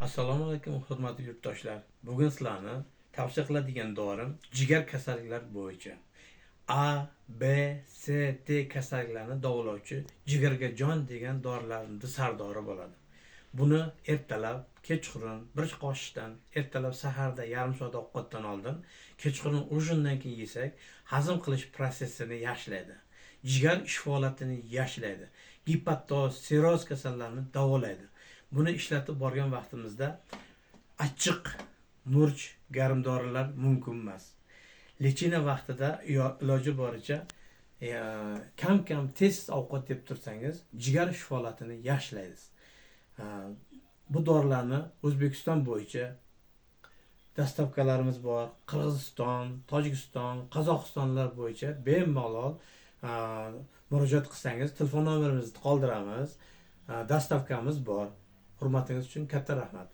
Assalomu alaykum hurmatli yurtdoshlar. Bugun sizlarni tavsiya qiladigan dorim jigar kasalliklari bo'yicha A, B, C, D kasalliklarini davolovchi jigarga jon degan dorilarning sardori bo'ladi. Buni ertalab, kechqurun bir qoshiqdan ertalab saharda yarim soat ovqatdan oldin, kechqurun ujindan keyin yesak, hazm qilish prosessini yaxshilaydi. Jigar ish faoliyatini yaxshilaydi. Gepatoz, sirroz kasallarini davolaydi. Buni ishlatib borgan vaqtimizda achchiq, murch, garmdorilar mumkin emas. Lechina vaqtida iloji boricha kam tez ovqat yeb tursangiz, jigar ish faoliyatini yaxshilaydi. Bu dorilarni O'zbekiston bo'yicha dastavkalarimiz bor. Qirg'iziston, Tojikiston, Qozog'istonlar bo'yicha bemalol murojaat qilsangiz, telefon nomerimizni qoldiramiz. Dastavkamiz bor. Hurmatingiz uchun katta rahmat.